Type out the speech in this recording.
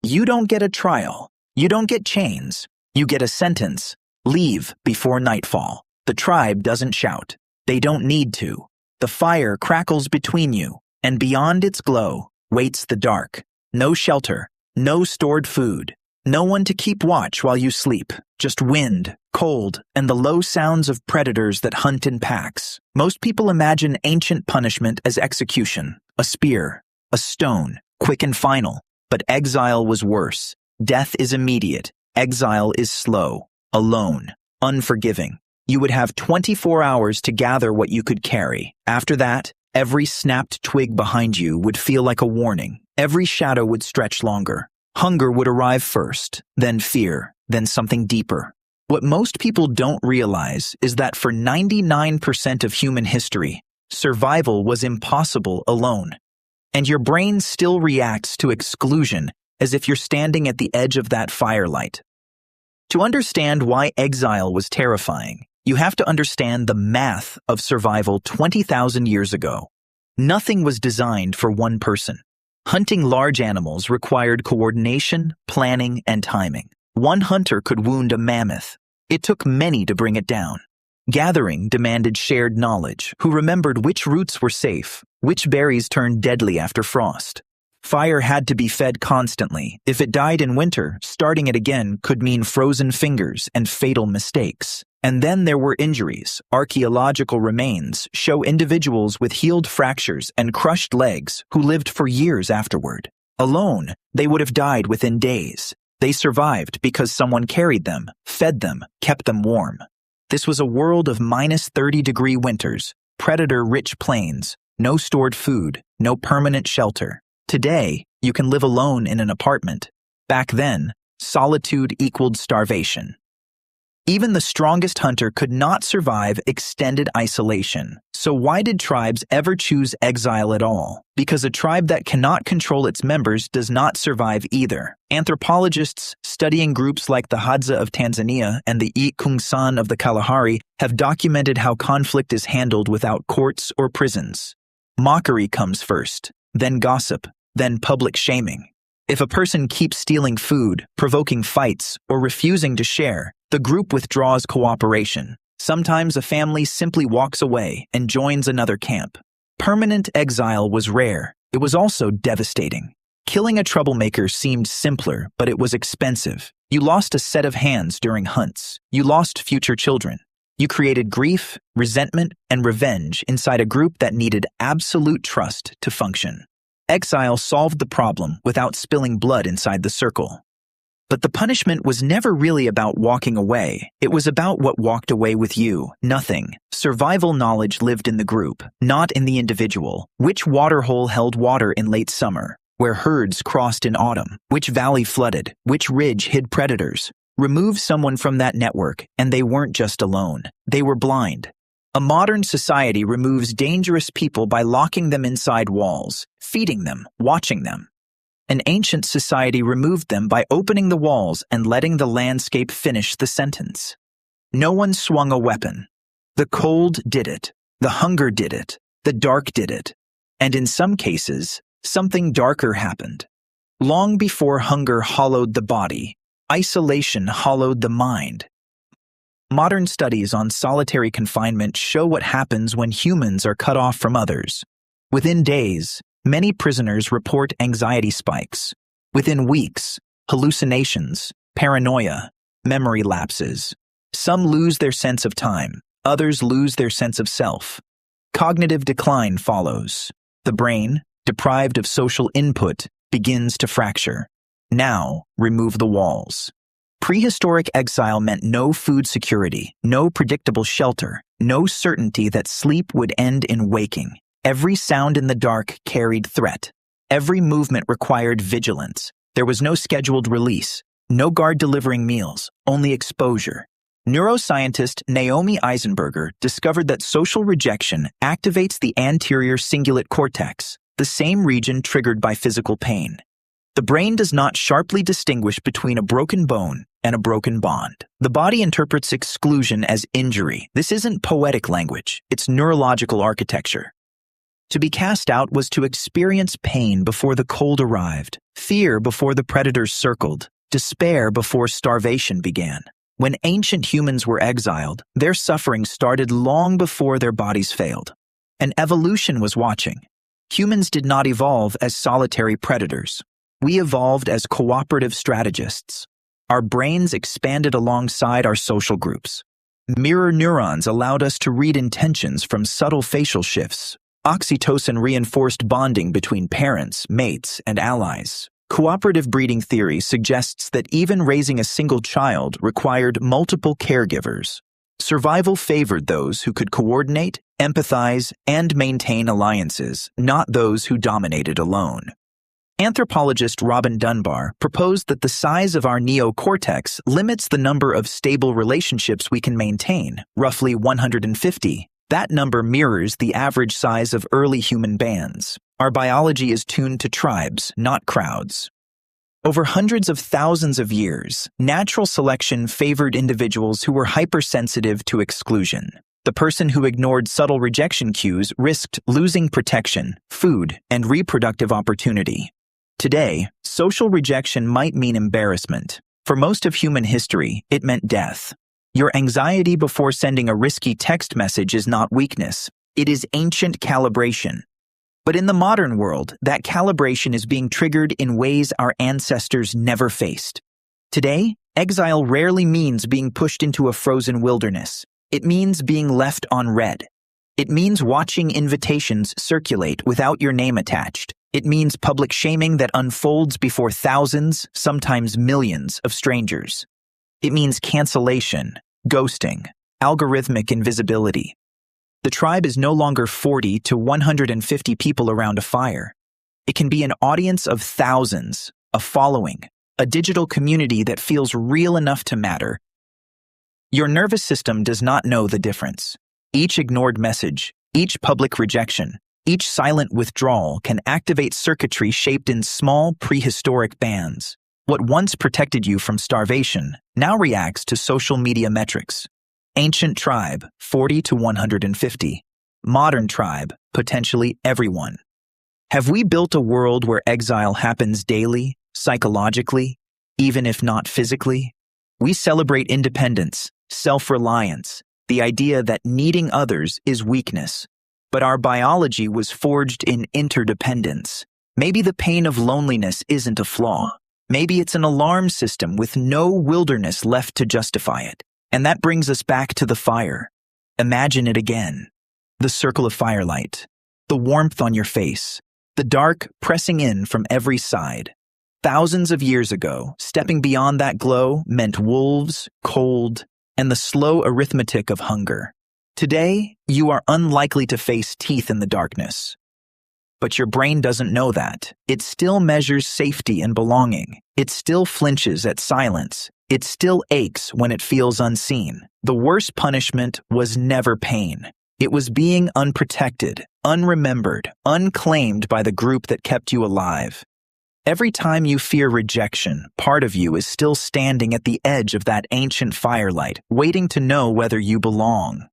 You don't get a trial. You don't get chains. You get a sentence. Leave before nightfall. The tribe doesn't shout. They don't need to. The fire crackles between you, and beyond its glow waits the dark. No shelter, no stored food, no one to keep watch while you sleep. Just wind, cold, and the low sounds of predators that hunt in packs. Most people imagine ancient punishment as execution, a spear, a stone, quick and final. But exile was worse. Death is immediate. Exile is slow, alone, unforgiving. You would have 24 hours to gather what you could carry. After that, every snapped twig behind you would feel like a warning. Every shadow would stretch longer. Hunger would arrive first, then fear, then something deeper. What most people don't realize is that for 99% of human history, survival was impossible alone. And your brain still reacts to exclusion as if you're standing at the edge of that firelight. To understand why exile was terrifying, you have to understand the math of survival 20,000 years ago. Nothing was designed for one person. Hunting large animals required coordination, planning, and timing. One hunter could wound a mammoth. It took many to bring it down. Gathering demanded shared knowledge, who remembered which routes were safe, which berries turned deadly after frost. Fire had to be fed constantly. If it died in winter, starting it again could mean frozen fingers and fatal mistakes. And then there were injuries. Archaeological remains show individuals with healed fractures and crushed legs who lived for years afterward. Alone, they would have died within days. They survived because someone carried them, fed them, kept them warm. This was a world of -30-degree winters, predator-rich plains, no stored food, no permanent shelter. Today, you can live alone in an apartment. Back then, solitude equaled starvation. Even the strongest hunter could not survive extended isolation. So why did tribes ever choose exile at all? Because a tribe that cannot control its members does not survive either. Anthropologists studying groups like the Hadza of Tanzania and the Ikungsan of the Kalahari have documented how conflict is handled without courts or prisons. Mockery comes first, then gossip, then public shaming. If a person keeps stealing food, provoking fights, or refusing to share, the group withdraws cooperation. Sometimes a family simply walks away and joins another camp. Permanent exile was rare. It was also devastating. Killing a troublemaker seemed simpler, but it was expensive. You lost a set of hands during hunts. You lost future children. You created grief, resentment, and revenge inside a group that needed absolute trust to function. Exile solved the problem without spilling blood inside the circle. But the punishment was never really about walking away. It was about what walked away with you. Nothing. Survival knowledge lived in the group, not in the individual. Which waterhole held water in late summer? Where herds crossed in autumn? Which valley flooded? Which ridge hid predators? Remove someone from that network, and they weren't just alone. They were blind. A modern society removes dangerous people by locking them inside walls, feeding them, watching them. An ancient society removed them by opening the walls and letting the landscape finish the sentence. No one swung a weapon. The cold did it. The hunger did it. The dark did it. And in some cases, something darker happened. Long before hunger hollowed the body, isolation hollowed the mind. Modern studies on solitary confinement show what happens when humans are cut off from others. Within days, many prisoners report anxiety spikes. Within weeks, hallucinations, paranoia, memory lapses. Some lose their sense of time. Others lose their sense of self. Cognitive decline follows. The brain, deprived of social input, begins to fracture. Now, remove the walls. Prehistoric exile meant no food security, no predictable shelter, no certainty that sleep would end in waking. Every sound in the dark carried threat. Every movement required vigilance. There was no scheduled release, no guard delivering meals, only exposure. Neuroscientist Naomi Eisenberger discovered that social rejection activates the anterior cingulate cortex, the same region triggered by physical pain. The brain does not sharply distinguish between a broken bone and a broken bond. The body interprets exclusion as injury. This isn't poetic language, it's neurological architecture. To be cast out was to experience pain before the cold arrived, fear before the predators circled, despair before starvation began. When ancient humans were exiled, their suffering started long before their bodies failed. An evolution was watching. Humans did not evolve as solitary predators. We evolved as cooperative strategists. Our brains expanded alongside our social groups. Mirror neurons allowed us to read intentions from subtle facial shifts. Oxytocin reinforced bonding between parents, mates, and allies. Cooperative breeding theory suggests that even raising a single child required multiple caregivers. Survival favored those who could coordinate, empathize, and maintain alliances, not those who dominated alone. Anthropologist Robin Dunbar proposed that the size of our neocortex limits the number of stable relationships we can maintain, roughly 150. That number mirrors the average size of early human bands. Our biology is tuned to tribes, not crowds. Over hundreds of thousands of years, natural selection favored individuals who were hypersensitive to exclusion. The person who ignored subtle rejection cues risked losing protection, food, and reproductive opportunity. Today, social rejection might mean embarrassment. For most of human history, it meant death. Your anxiety before sending a risky text message is not weakness. It is ancient calibration. But in the modern world, that calibration is being triggered in ways our ancestors never faced. Today, exile rarely means being pushed into a frozen wilderness. It means being left on red. It means watching invitations circulate without your name attached. It means public shaming that unfolds before thousands, sometimes millions, of strangers. It means cancellation, ghosting, algorithmic invisibility. The tribe is no longer 40 to 150 people around a fire. It can be an audience of thousands, a following, a digital community that feels real enough to matter. Your nervous system does not know the difference. Each ignored message, each public rejection, each silent withdrawal can activate circuitry shaped in small prehistoric bands. What once protected you from starvation now reacts to social media metrics. Ancient tribe, 40 to 150. Modern tribe, potentially everyone. Have we built a world where exile happens daily, psychologically, even if not physically? We celebrate independence, self-reliance, the idea that needing others is weakness. But our biology was forged in interdependence. Maybe the pain of loneliness isn't a flaw. Maybe it's an alarm system with no wilderness left to justify it. And that brings us back to the fire. Imagine it again. The circle of firelight. The warmth on your face. The dark pressing in from every side. Thousands of years ago, stepping beyond that glow meant wolves, cold, and the slow arithmetic of hunger. Today, you are unlikely to face teeth in the darkness. But your brain doesn't know that. It still measures safety and belonging. It still flinches at silence. It still aches when it feels unseen. The worst punishment was never pain. It was being unprotected, unremembered, unclaimed by the group that kept you alive. Every time you fear rejection, part of you is still standing at the edge of that ancient firelight, waiting to know whether you belong.